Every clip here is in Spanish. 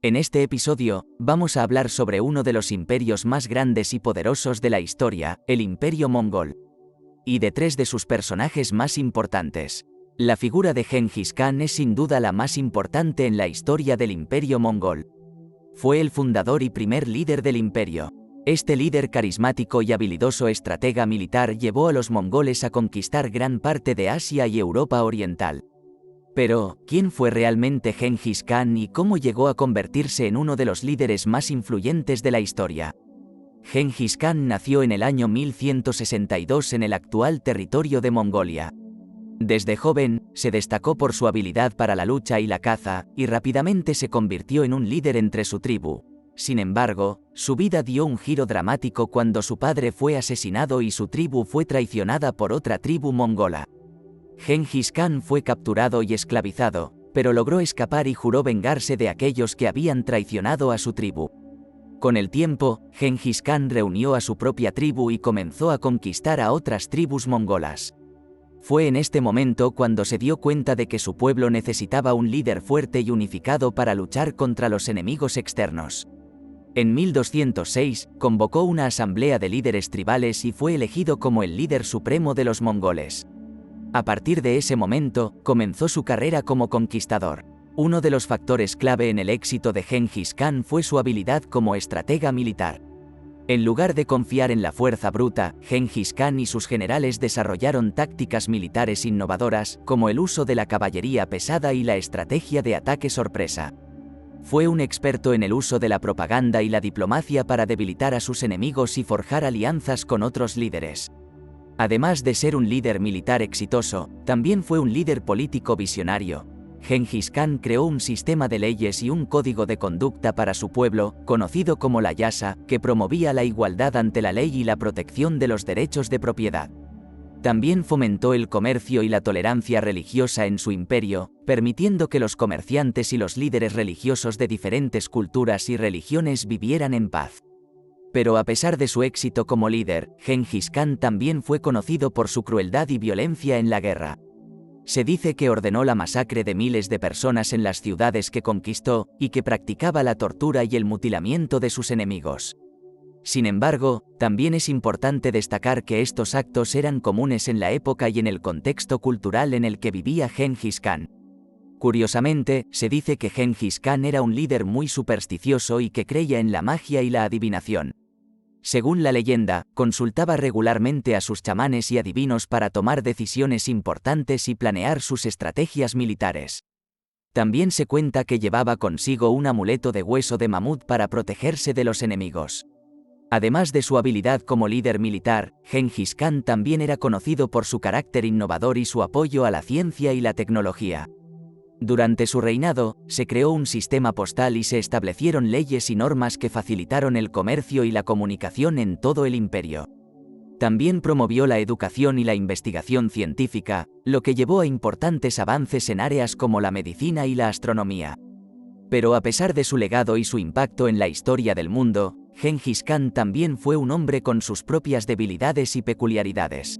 En este episodio, vamos a hablar sobre uno de los imperios más grandes y poderosos de la historia, el Imperio Mongol. Y de tres de sus personajes más importantes. La figura de Genghis Khan es sin duda la más importante en la historia del Imperio Mongol. Fue el fundador y primer líder del imperio. Este líder carismático y habilidoso estratega militar llevó a los mongoles a conquistar gran parte de Asia y Europa Oriental. Pero, ¿quién fue realmente Genghis Khan y cómo llegó a convertirse en uno de los líderes más influyentes de la historia? Genghis Khan nació en el año 1162 en el actual territorio de Mongolia. Desde joven, se destacó por su habilidad para la lucha y la caza, y rápidamente se convirtió en un líder entre su tribu. Sin embargo, su vida dio un giro dramático cuando su padre fue asesinado y su tribu fue traicionada por otra tribu mongola. Genghis Khan fue capturado y esclavizado, pero logró escapar y juró vengarse de aquellos que habían traicionado a su tribu. Con el tiempo, Genghis Khan reunió a su propia tribu y comenzó a conquistar a otras tribus mongolas. Fue en este momento cuando se dio cuenta de que su pueblo necesitaba un líder fuerte y unificado para luchar contra los enemigos externos. En 1206, convocó una asamblea de líderes tribales y fue elegido como el líder supremo de los mongoles. A partir de ese momento, comenzó su carrera como conquistador. Uno de los factores clave en el éxito de Genghis Khan fue su habilidad como estratega militar. En lugar de confiar en la fuerza bruta, Genghis Khan y sus generales desarrollaron tácticas militares innovadoras, como el uso de la caballería pesada y la estrategia de ataque sorpresa. Fue un experto en el uso de la propaganda y la diplomacia para debilitar a sus enemigos y forjar alianzas con otros líderes. Además de ser un líder militar exitoso, también fue un líder político visionario. Genghis Khan creó un sistema de leyes y un código de conducta para su pueblo, conocido como la Yasa, que promovía la igualdad ante la ley y la protección de los derechos de propiedad. También fomentó el comercio y la tolerancia religiosa en su imperio, permitiendo que los comerciantes y los líderes religiosos de diferentes culturas y religiones vivieran en paz. Pero a pesar de su éxito como líder, Genghis Khan también fue conocido por su crueldad y violencia en la guerra. Se dice que ordenó la masacre de miles de personas en las ciudades que conquistó, y que practicaba la tortura y el mutilamiento de sus enemigos. Sin embargo, también es importante destacar que estos actos eran comunes en la época y en el contexto cultural en el que vivía Genghis Khan. Curiosamente, se dice que Genghis Khan era un líder muy supersticioso y que creía en la magia y la adivinación. Según la leyenda, consultaba regularmente a sus chamanes y adivinos para tomar decisiones importantes y planear sus estrategias militares. También se cuenta que llevaba consigo un amuleto de hueso de mamut para protegerse de los enemigos. Además de su habilidad como líder militar, Genghis Khan también era conocido por su carácter innovador y su apoyo a la ciencia y la tecnología. Durante su reinado, se creó un sistema postal y se establecieron leyes y normas que facilitaron el comercio y la comunicación en todo el imperio. También promovió la educación y la investigación científica, lo que llevó a importantes avances en áreas como la medicina y la astronomía. Pero a pesar de su legado y su impacto en la historia del mundo, Genghis Khan también fue un hombre con sus propias debilidades y peculiaridades.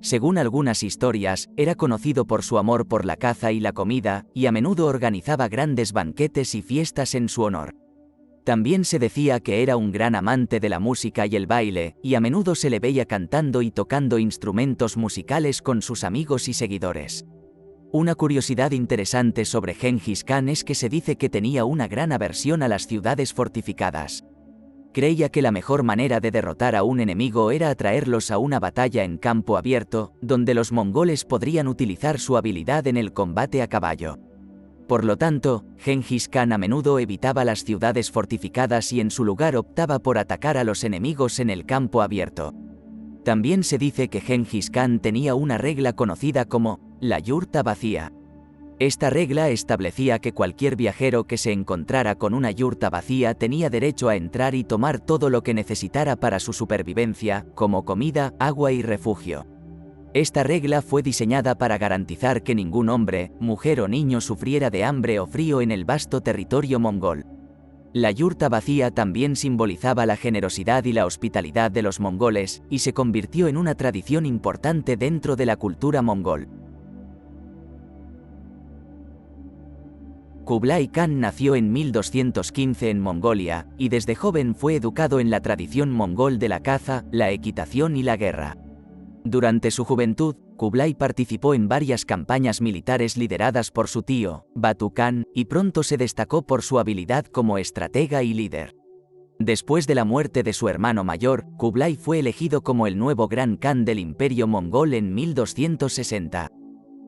Según algunas historias, era conocido por su amor por la caza y la comida, y a menudo organizaba grandes banquetes y fiestas en su honor. También se decía que era un gran amante de la música y el baile, y a menudo se le veía cantando y tocando instrumentos musicales con sus amigos y seguidores. Una curiosidad interesante sobre Genghis Khan es que se dice que tenía una gran aversión a las ciudades fortificadas. Creía que la mejor manera de derrotar a un enemigo era atraerlos a una batalla en campo abierto, donde los mongoles podrían utilizar su habilidad en el combate a caballo. Por lo tanto, Genghis Khan a menudo evitaba las ciudades fortificadas y en su lugar optaba por atacar a los enemigos en el campo abierto. También se dice que Genghis Khan tenía una regla conocida como la yurta vacía. Esta regla establecía que cualquier viajero que se encontrara con una yurta vacía tenía derecho a entrar y tomar todo lo que necesitara para su supervivencia, como comida, agua y refugio. Esta regla fue diseñada para garantizar que ningún hombre, mujer o niño sufriera de hambre o frío en el vasto territorio mongol. La yurta vacía también simbolizaba la generosidad y la hospitalidad de los mongoles, y se convirtió en una tradición importante dentro de la cultura mongol. Kublai Khan nació en 1215 en Mongolia, y desde joven fue educado en la tradición mongol de la caza, la equitación y la guerra. Durante su juventud, Kublai participó en varias campañas militares lideradas por su tío, Batu Khan, y pronto se destacó por su habilidad como estratega y líder. Después de la muerte de su hermano mayor, Kublai fue elegido como el nuevo Gran Khan del Imperio Mongol en 1260.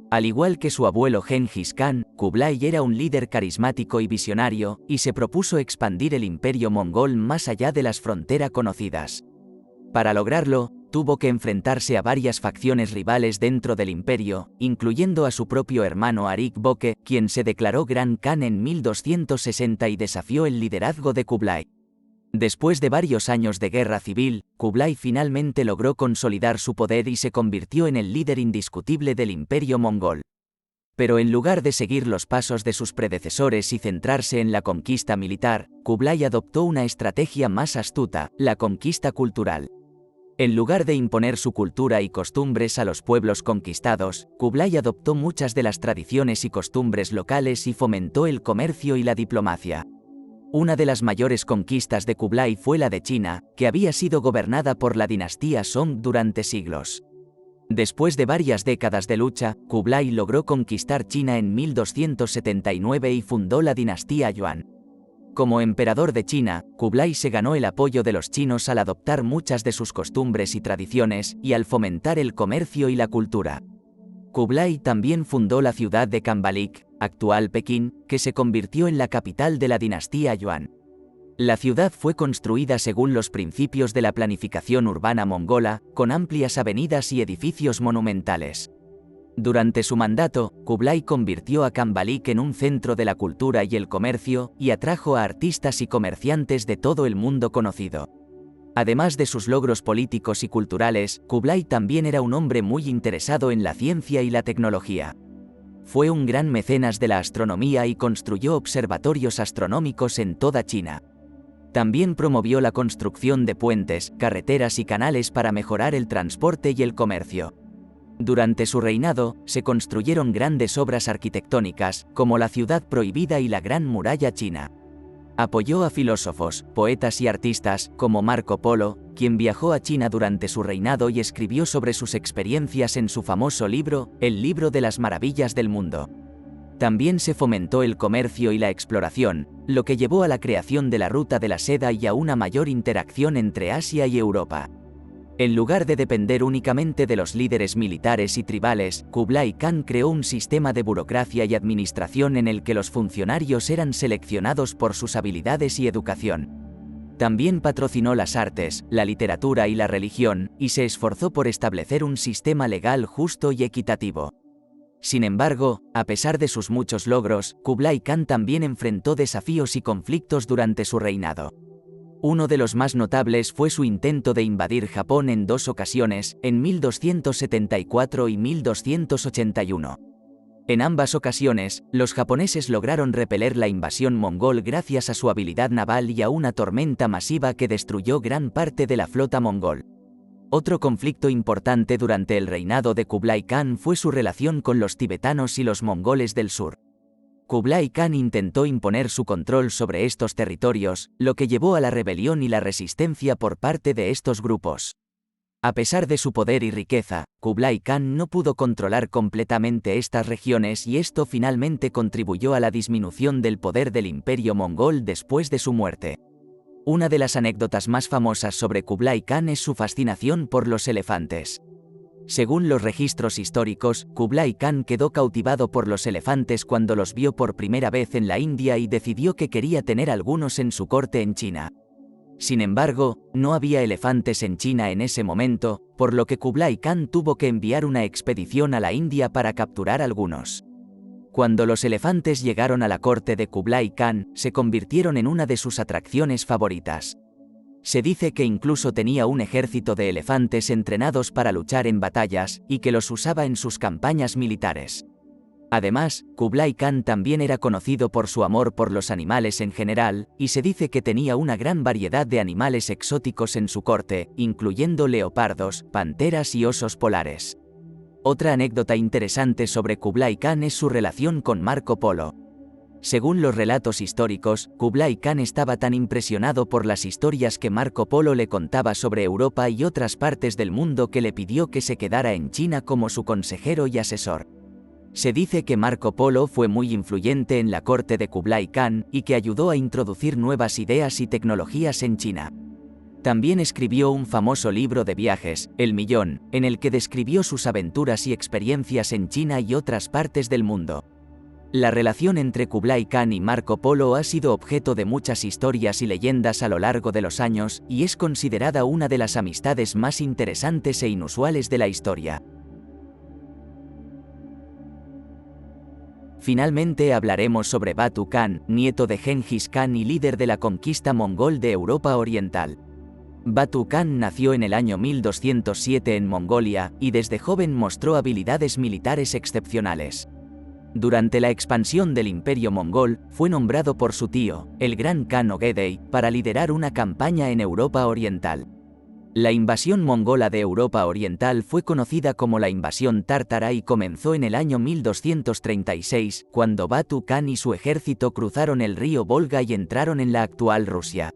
Al igual que su abuelo Genghis Khan, Kublai era un líder carismático y visionario, y se propuso expandir el Imperio Mongol más allá de las fronteras conocidas. Para lograrlo, tuvo que enfrentarse a varias facciones rivales dentro del imperio, incluyendo a su propio hermano Arik Boke, quien se declaró Gran Khan en 1260 y desafió el liderazgo de Kublai. Después de varios años de guerra civil, Kublai finalmente logró consolidar su poder y se convirtió en el líder indiscutible del imperio mongol. Pero en lugar de seguir los pasos de sus predecesores y centrarse en la conquista militar, Kublai adoptó una estrategia más astuta, la conquista cultural. En lugar de imponer su cultura y costumbres a los pueblos conquistados, Kublai adoptó muchas de las tradiciones y costumbres locales y fomentó el comercio y la diplomacia. Una de las mayores conquistas de Kublai fue la de China, que había sido gobernada por la dinastía Song durante siglos. Después de varias décadas de lucha, Kublai logró conquistar China en 1279 y fundó la dinastía Yuan. Como emperador de China, Kublai se ganó el apoyo de los chinos al adoptar muchas de sus costumbres y tradiciones, y al fomentar el comercio y la cultura. Kublai también fundó la ciudad de Kambalik, actual Pekín, que se convirtió en la capital de la dinastía Yuan. La ciudad fue construida según los principios de la planificación urbana mongola, con amplias avenidas y edificios monumentales. Durante su mandato, Kublai convirtió a Kambalik en un centro de la cultura y el comercio, y atrajo a artistas y comerciantes de todo el mundo conocido. Además de sus logros políticos y culturales, Kublai también era un hombre muy interesado en la ciencia y la tecnología. Fue un gran mecenas de la astronomía y construyó observatorios astronómicos en toda China. También promovió la construcción de puentes, carreteras y canales para mejorar el transporte y el comercio. Durante su reinado, se construyeron grandes obras arquitectónicas, como la Ciudad Prohibida y la Gran Muralla China. Apoyó a filósofos, poetas y artistas, como Marco Polo, quien viajó a China durante su reinado y escribió sobre sus experiencias en su famoso libro, El Libro de las Maravillas del Mundo. También se fomentó el comercio y la exploración, lo que llevó a la creación de la Ruta de la Seda y a una mayor interacción entre Asia y Europa. En lugar de depender únicamente de los líderes militares y tribales, Kublai Khan creó un sistema de burocracia y administración en el que los funcionarios eran seleccionados por sus habilidades y educación. También patrocinó las artes, la literatura y la religión, y se esforzó por establecer un sistema legal justo y equitativo. Sin embargo, a pesar de sus muchos logros, Kublai Khan también enfrentó desafíos y conflictos durante su reinado. Uno de los más notables fue su intento de invadir Japón en dos ocasiones, en 1274 y 1281. En ambas ocasiones, los japoneses lograron repeler la invasión mongol gracias a su habilidad naval y a una tormenta masiva que destruyó gran parte de la flota mongol. Otro conflicto importante durante el reinado de Kublai Khan fue su relación con los tibetanos y los mongoles del sur. Kublai Khan intentó imponer su control sobre estos territorios, lo que llevó a la rebelión y la resistencia por parte de estos grupos. A pesar de su poder y riqueza, Kublai Khan no pudo controlar completamente estas regiones y esto finalmente contribuyó a la disminución del poder del imperio mongol después de su muerte. Una de las anécdotas más famosas sobre Kublai Khan es su fascinación por los elefantes. Según los registros históricos, Kublai Khan quedó cautivado por los elefantes cuando los vio por primera vez en la India y decidió que quería tener algunos en su corte en China. Sin embargo, no había elefantes en China en ese momento, por lo que Kublai Khan tuvo que enviar una expedición a la India para capturar algunos. Cuando los elefantes llegaron a la corte de Kublai Khan, se convirtieron en una de sus atracciones favoritas. Se dice que incluso tenía un ejército de elefantes entrenados para luchar en batallas, y que los usaba en sus campañas militares. Además, Kublai Khan también era conocido por su amor por los animales en general, y se dice que tenía una gran variedad de animales exóticos en su corte, incluyendo leopardos, panteras y osos polares. Otra anécdota interesante sobre Kublai Khan es su relación con Marco Polo. Según los relatos históricos, Kublai Khan estaba tan impresionado por las historias que Marco Polo le contaba sobre Europa y otras partes del mundo que le pidió que se quedara en China como su consejero y asesor. Se dice que Marco Polo fue muy influyente en la corte de Kublai Khan y que ayudó a introducir nuevas ideas y tecnologías en China. También escribió un famoso libro de viajes, El Millón, en el que describió sus aventuras y experiencias en China y otras partes del mundo. La relación entre Kublai Khan y Marco Polo ha sido objeto de muchas historias y leyendas a lo largo de los años, y es considerada una de las amistades más interesantes e inusuales de la historia. Finalmente hablaremos sobre Batu Khan, nieto de Genghis Khan y líder de la conquista mongol de Europa Oriental. Batu Khan nació en el año 1207 en Mongolia, y desde joven mostró habilidades militares excepcionales. Durante la expansión del Imperio Mongol, fue nombrado por su tío, el gran Khan Ogedei, para liderar una campaña en Europa Oriental. La invasión mongola de Europa Oriental fue conocida como la invasión tártara y comenzó en el año 1236, cuando Batu Khan y su ejército cruzaron el río Volga y entraron en la actual Rusia.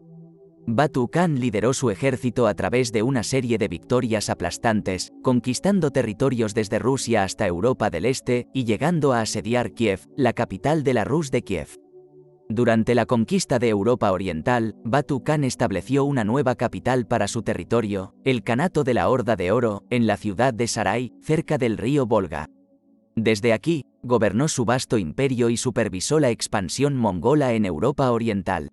Batu Khan lideró su ejército a través de una serie de victorias aplastantes, conquistando territorios desde Rusia hasta Europa del Este y llegando a asediar Kiev, la capital de la Rus de Kiev. Durante la conquista de Europa Oriental, Batu Khan estableció una nueva capital para su territorio, el Kanato de la Horda de Oro, en la ciudad de Sarai, cerca del río Volga. Desde aquí, gobernó su vasto imperio y supervisó la expansión mongola en Europa Oriental.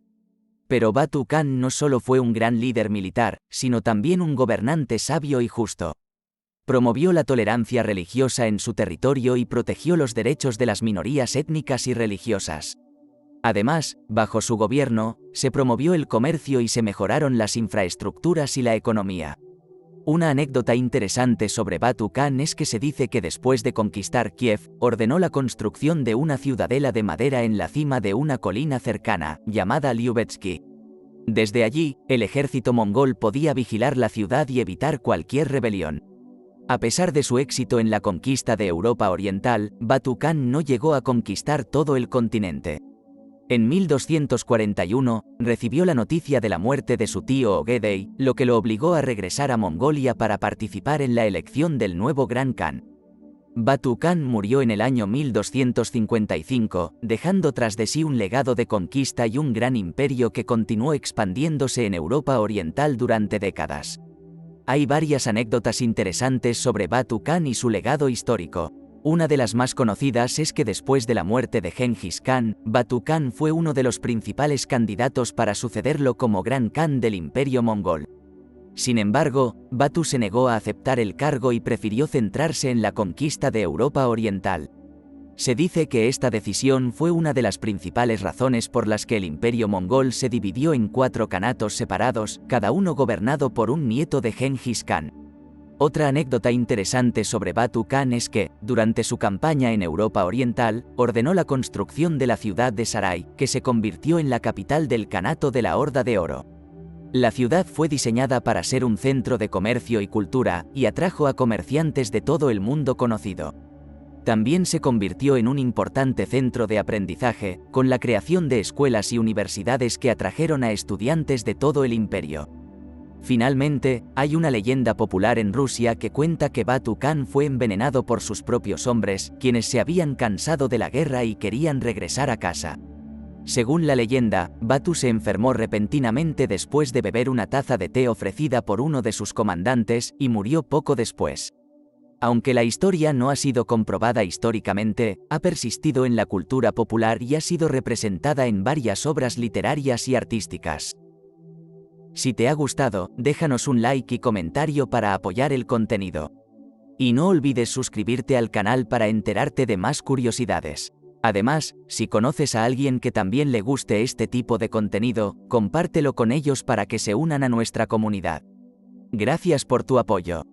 Pero Batu Khan no solo fue un gran líder militar, sino también un gobernante sabio y justo. Promovió la tolerancia religiosa en su territorio y protegió los derechos de las minorías étnicas y religiosas. Además, bajo su gobierno, se promovió el comercio y se mejoraron las infraestructuras y la economía. Una anécdota interesante sobre Batu Khan es que se dice que después de conquistar Kiev, ordenó la construcción de una ciudadela de madera en la cima de una colina cercana, llamada Lyubetsky. Desde allí, el ejército mongol podía vigilar la ciudad y evitar cualquier rebelión. A pesar de su éxito en la conquista de Europa Oriental, Batu Khan no llegó a conquistar todo el continente. En 1241, recibió la noticia de la muerte de su tío Ogedei, lo que lo obligó a regresar a Mongolia para participar en la elección del nuevo Gran Khan. Batu Khan murió en el año 1255, dejando tras de sí un legado de conquista y un gran imperio que continuó expandiéndose en Europa Oriental durante décadas. Hay varias anécdotas interesantes sobre Batu Khan y su legado histórico. Una de las más conocidas es que después de la muerte de Genghis Khan, Batu Khan fue uno de los principales candidatos para sucederlo como Gran Khan del Imperio Mongol. Sin embargo, Batu se negó a aceptar el cargo y prefirió centrarse en la conquista de Europa Oriental. Se dice que esta decisión fue una de las principales razones por las que el Imperio Mongol se dividió en 4 kanatos separados, cada uno gobernado por un nieto de Genghis Khan. Otra anécdota interesante sobre Batu Khan es que, durante su campaña en Europa Oriental, ordenó la construcción de la ciudad de Sarai, que se convirtió en la capital del Kanato de la Horda de Oro. La ciudad fue diseñada para ser un centro de comercio y cultura, y atrajo a comerciantes de todo el mundo conocido. También se convirtió en un importante centro de aprendizaje, con la creación de escuelas y universidades que atrajeron a estudiantes de todo el imperio. Finalmente, hay una leyenda popular en Rusia que cuenta que Batu Khan fue envenenado por sus propios hombres, quienes se habían cansado de la guerra y querían regresar a casa. Según la leyenda, Batu se enfermó repentinamente después de beber una taza de té ofrecida por uno de sus comandantes, y murió poco después. Aunque la historia no ha sido comprobada históricamente, ha persistido en la cultura popular y ha sido representada en varias obras literarias y artísticas. Si te ha gustado, déjanos un like y comentario para apoyar el contenido. Y no olvides suscribirte al canal para enterarte de más curiosidades. Además, si conoces a alguien que también le guste este tipo de contenido, compártelo con ellos para que se unan a nuestra comunidad. Gracias por tu apoyo.